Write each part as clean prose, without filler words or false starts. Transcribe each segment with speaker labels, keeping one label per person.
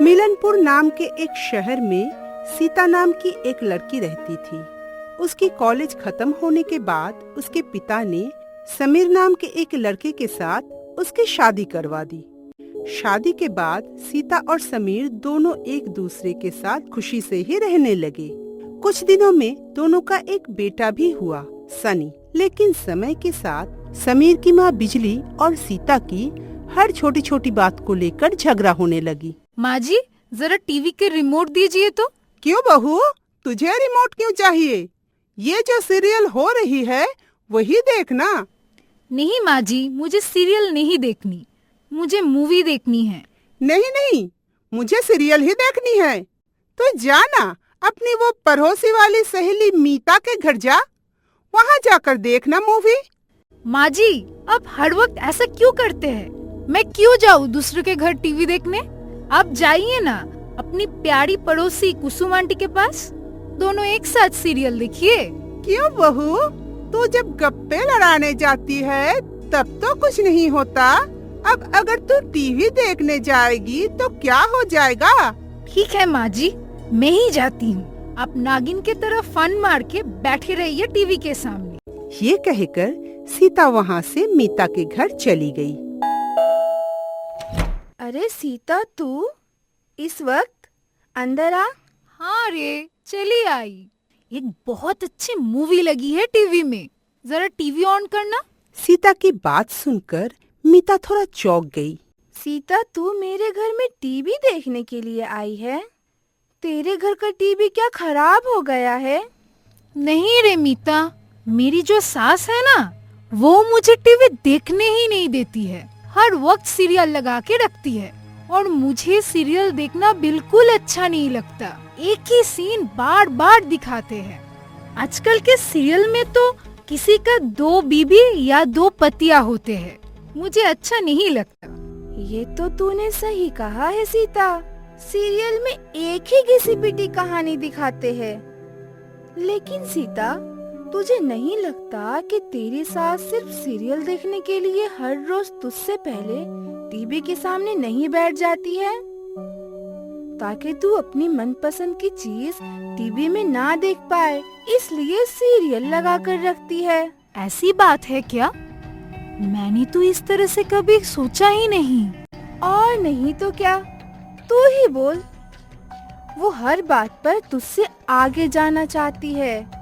Speaker 1: मिलनपुर नाम के एक शहर में सीता नाम की एक लड़की रहती थी। उसकी कॉलेज खत्म होने के बाद उसके पिता ने समीर नाम के एक लड़के के साथ उसकी शादी करवा दी। शादी के बाद सीता और समीर दोनों एक दूसरे के साथ खुशी से ही रहने लगे। कुछ दिनों में दोनों का एक बेटा भी हुआ, सनी। लेकिन समय के साथ समीर की माँ बिजली और सीता की हर छोटी छोटी बात को लेकर झगड़ा होने लगी।
Speaker 2: माँ जी, जरा टीवी के रिमोट दीजिए तो।
Speaker 1: क्यों बहू, तुझे रिमोट क्यों चाहिए? ये जो सीरियल हो रही है वही देखना।
Speaker 2: नहीं माँ जी, मुझे सीरियल नहीं देखनी, मुझे मूवी देखनी है।
Speaker 1: नहीं नहीं, मुझे सीरियल ही देखनी है। तो जाना, अपनी वो पड़ोसी वाली सहेली मीता के घर जा, वहाँ जाकर देखना मूवी।
Speaker 2: माँ जी, आप हर वक्त ऐसा क्यों करते हैं? मैं क्यों जाऊँ दूसरे के घर टीवी देखने? आप जाइए ना अपनी प्यारी पड़ोसी कुसुम आंटी के पास, दोनों एक साथ सीरियल देखिए।
Speaker 1: क्यों बहू, तू जब गप्पे लड़ाने जाती है तब तो कुछ नहीं होता। अब अगर तू टीवी देखने जाएगी तो क्या हो जाएगा?
Speaker 2: ठीक है माँ जी, मैं ही जाती हूँ। आप नागिन की तरह फन मार के बैठे रहिए टीवी के सामने।
Speaker 1: ये कहकर सीता वहाँ से मीता के घर चली गई।
Speaker 3: अरे सीता, तू इस वक्त अंदर आ।
Speaker 2: हाँ रे, चली आई। एक बहुत अच्छी मूवी लगी है टीवी में, जरा टीवी ऑन करना।
Speaker 1: सीता की बात सुनकर मीता थोड़ा चौंक गई।
Speaker 3: सीता, तू मेरे घर में टीवी देखने के लिए आई है? तेरे घर का टीवी क्या खराब हो गया है?
Speaker 2: नहीं रे मीता, मेरी जो सास है ना, वो मुझे टीवी देखने ही नहीं देती है। हर वक्त सीरियल लगा के रखती है और मुझे सीरियल देखना बिल्कुल अच्छा नहीं लगता। एक ही सीन बार बार दिखाते हैं। आजकल के सीरियल में तो किसी का 2 बीबी या 2 पतियां होते हैं, मुझे अच्छा नहीं लगता।
Speaker 3: ये तो तूने सही कहा है सीता, सीरियल में एक ही घिसी पिटी कहानी दिखाते हैं। लेकिन सीता, तुझे नहीं लगता कि तेरी सास सिर्फ सीरियल देखने के लिए हर रोज तुझसे पहले टीवी के सामने नहीं बैठ जाती है, ताकि तू अपनी मनपसंद की चीज टीवी में ना देख पाए, इसलिए सीरियल लगा कर रखती है?
Speaker 2: ऐसी बात है क्या? मैंने तो इस तरह से कभी सोचा ही नहीं।
Speaker 3: और नहीं तो क्या, तू ही बोल। वो हर बात पर तुझसे आगे जाना चाहती है,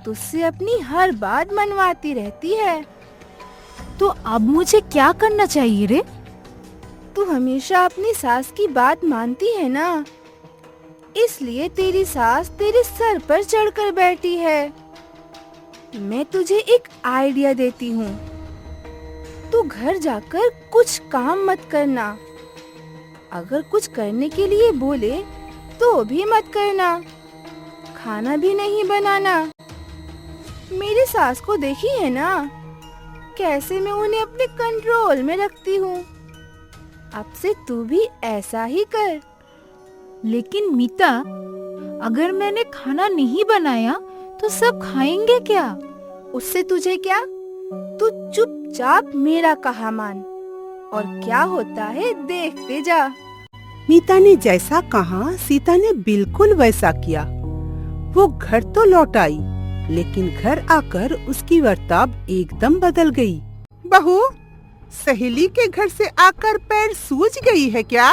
Speaker 3: तुझसे अपनी हर बात मनवाती रहती है।
Speaker 2: तो अब मुझे क्या करना चाहिए रे?
Speaker 3: तू हमेशा अपनी सास की बात मानती है ना, इसलिए तेरी सास तेरे सर पर चढ़कर बैठी है। मैं तुझे एक आइडिया देती हूँ, तू घर जाकर कुछ काम मत करना। अगर कुछ करने के लिए बोले तो भी मत करना, खाना भी नहीं बनाना। मेरी सास को देखी है ना, कैसे मैं उन्हें अपने कंट्रोल में रखती हूँ। अब से तू भी ऐसा ही कर।
Speaker 2: लेकिन मीता, अगर मैंने खाना नहीं बनाया तो सब खाएंगे क्या?
Speaker 3: उससे तुझे क्या, तू चुपचाप मेरा कहा मान, और क्या होता है देखते जा।
Speaker 1: मीता ने जैसा कहा सीता ने बिल्कुल वैसा किया। वो घर तो लौट आई, लेकिन घर आकर उसकी बर्ताव एकदम बदल गई। बहू, सहेली के घर से आकर पैर सूज गई है क्या,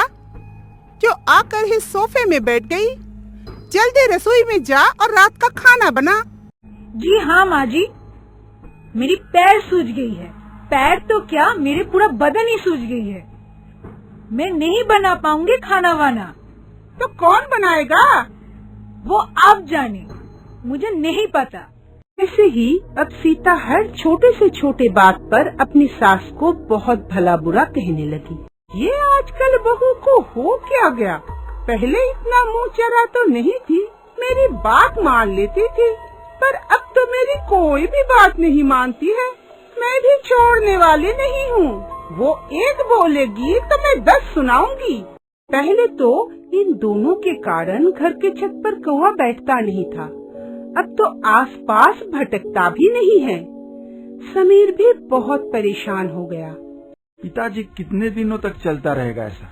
Speaker 1: जो आकर ही सोफे में बैठ गई? जल्दी रसोई में जा और रात का खाना बना।
Speaker 4: जी हाँ माँ जी, मेरी पैर सूज गई है। पैर तो क्या, मेरे पूरा बदन ही सूज गई है। मैं नहीं बना पाऊंगी खाना वाना।
Speaker 1: तो कौन बनाएगा?
Speaker 4: वो आप जाने, मुझे नहीं पता।
Speaker 1: ऐसे ही अब सीता हर छोटे से छोटे बात पर अपनी सास को बहुत भला बुरा कहने लगी। ये आजकल बहू को हो क्या गया? पहले इतना मुँह चढ़ा तो नहीं थी, मेरी बात मान लेती थी, पर अब तो मेरी कोई भी बात नहीं मानती है। मैं भी छोड़ने वाली नहीं हूँ। वो एक बोलेगी तो मैं 10 सुनाऊंगी। पहले तो इन दोनों के कारण घर के छत पर कौवा बैठता नहीं था, अब तो आसपास भटकता भी नहीं है। समीर भी बहुत परेशान हो गया।
Speaker 5: पिताजी, कितने दिनों तक चलता रहेगा ऐसा?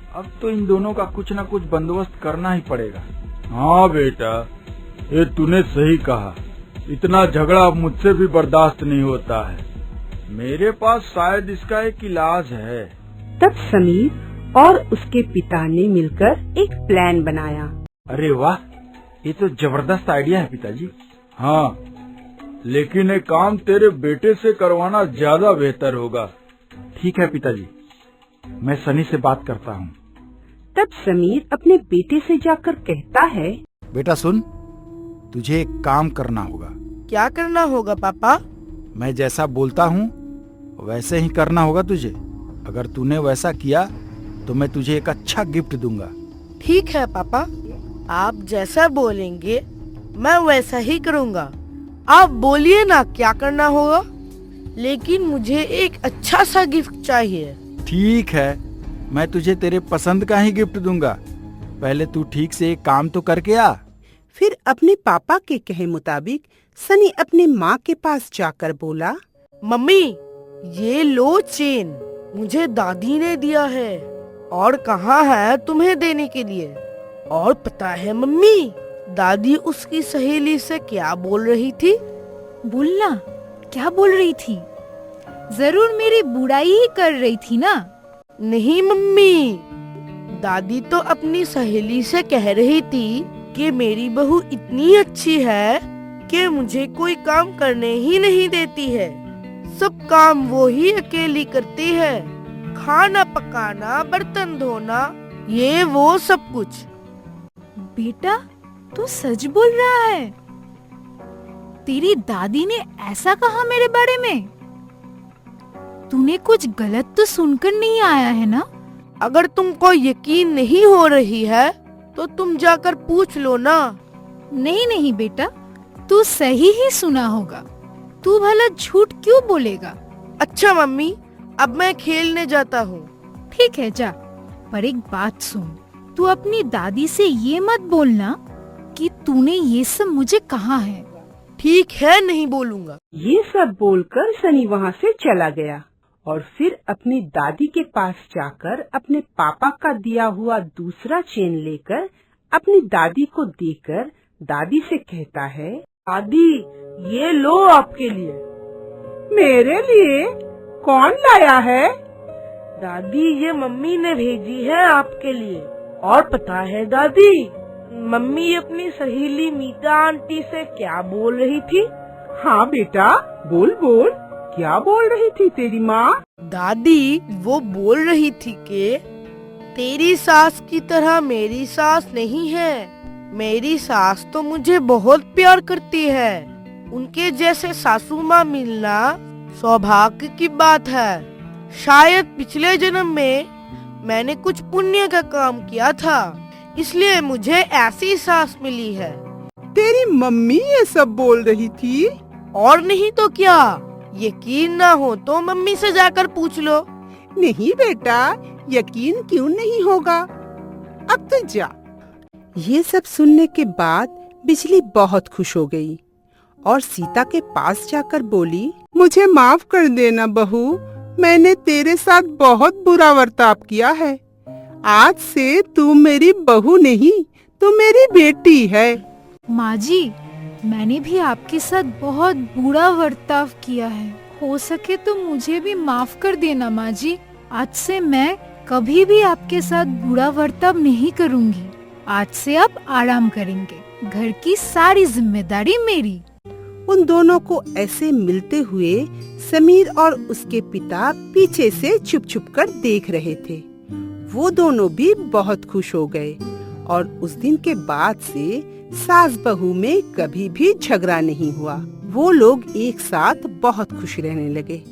Speaker 5: अब तो इन दोनों का कुछ न कुछ बंदोबस्त करना ही पड़ेगा। हाँ बेटा, ये तूने सही कहा। इतना झगड़ा अब मुझसे भी बर्दाश्त नहीं होता है। मेरे पास शायद इसका एक इलाज है।
Speaker 1: तब समीर और उसके पिता ने मिलकर एक प्लान बनाया।
Speaker 5: अरे वाह, ये तो जबरदस्त आइडिया है पिताजी। हाँ, लेकिन एक काम तेरे बेटे से करवाना ज्यादा बेहतर होगा। ठीक है पिताजी, मैं सनी से बात करता हूँ।
Speaker 1: तब समीर अपने बेटे से जाकर कहता है,
Speaker 6: बेटा सुन, तुझे एक काम करना होगा।
Speaker 3: क्या करना होगा पापा?
Speaker 6: मैं जैसा बोलता हूँ वैसे ही करना होगा तुझे। अगर तूने वैसा किया तो मैं तुझे एक अच्छा गिफ्ट दूंगा।
Speaker 7: ठीक है पापा, आप जैसा बोलेंगे मैं वैसा ही करूँगा। आप बोलिए ना क्या करना होगा, लेकिन मुझे एक अच्छा सा गिफ्ट चाहिए।
Speaker 6: ठीक है, मैं तुझे तेरे पसंद का ही गिफ्ट दूंगा। पहले तू ठीक से एक काम तो करके आ।
Speaker 1: फिर अपने पापा के कहे मुताबिक सनी अपने माँ के पास जाकर बोला,
Speaker 7: मम्मी ये लो चेन, मुझे दादी ने दिया है और कहा है तुम्हें देने के लिए। और पता है मम्मी, दादी उसकी सहेली से क्या बोल रही थी?
Speaker 2: बोलना, क्या बोल रही थी? जरूर मेरी बुराई ही कर रही थी ना?
Speaker 7: नहीं मम्मी, दादी तो अपनी सहेली से कह रही थी कि मेरी बहू इतनी अच्छी है कि मुझे कोई काम करने ही नहीं देती है। सब काम वो ही अकेली करती है, खाना पकाना, बर्तन धोना, ये वो सब कुछ।
Speaker 2: बेटा तू सच बोल रहा है? तेरी दादी ने ऐसा कहा मेरे बारे में? तूने कुछ गलत तो सुनकर नहीं आया है ना?
Speaker 7: अगर तुमको यकीन नहीं हो रही है तो तुम जाकर पूछ लो ना।
Speaker 2: नहीं नहीं बेटा, तू सही ही सुना होगा। तू भला झूठ क्यों बोलेगा?
Speaker 7: अच्छा मम्मी, अब मैं खेलने जाता हूँ।
Speaker 2: ठीक है जा, पर एक बात सुन, तू अपनी दादी से ये मत बोलना कि तूने ये सब मुझे कहा है।
Speaker 7: ठीक है, नहीं बोलूँगा।
Speaker 1: ये सब बोलकर सनी वहाँ से चला गया और फिर अपनी दादी के पास जाकर अपने पापा का दिया हुआ दूसरा चेन लेकर अपनी दादी को देकर दादी से कहता है,
Speaker 7: दादी ये लो आपके लिए।
Speaker 1: मेरे लिए? कौन लाया है?
Speaker 7: दादी ये मम्मी ने भेजी है आपके लिए। और पता है दादी, मम्मी अपनी सहेली मीता आंटी से क्या बोल रही थी?
Speaker 1: हाँ बेटा, बोल बोल, क्या बोल रही थी तेरी माँ?
Speaker 7: दादी वो बोल रही थी कि तेरी सास की तरह मेरी सास नहीं है। मेरी सास तो मुझे बहुत प्यार करती है। उनके जैसे सासू माँ मिलना सौभाग्य की बात है। शायद पिछले जन्म में मैंने कुछ पुण्य का काम किया था, इसलिए मुझे ऐसी सास मिली है।
Speaker 1: तेरी मम्मी ये सब बोल रही थी?
Speaker 7: और नहीं तो क्या, यकीन ना हो तो मम्मी से जाकर पूछ लो।
Speaker 1: नहीं बेटा, यकीन क्यों नहीं होगा। अब तो जा। ये सब सुनने के बाद बिजली बहुत खुश हो गई और सीता के पास जाकर बोली, मुझे माफ कर देना बहू, मैंने तेरे साथ बहुत बुरा बर्ताव किया है। आज से तू मेरी बहू नहीं, तू मेरी बेटी है।
Speaker 2: माँ जी, मैंने भी आपके साथ बहुत बुरा बर्ताव किया है। हो सके तो मुझे भी माफ कर देना माँ जी। आज से मैं कभी भी आपके साथ बुरा बर्ताव नहीं करूँगी। आज से आप आराम करेंगे, घर की सारी जिम्मेदारी मेरी।
Speaker 1: उन दोनों को ऐसे मिलते हुए समीर और उसके पिता पीछे से छुप छुप कर देख रहे थे। वो दोनों भी बहुत खुश हो गए और उस दिन के बाद से सास बहू में कभी भी झगड़ा नहीं हुआ। वो लोग एक साथ बहुत खुश रहने लगे।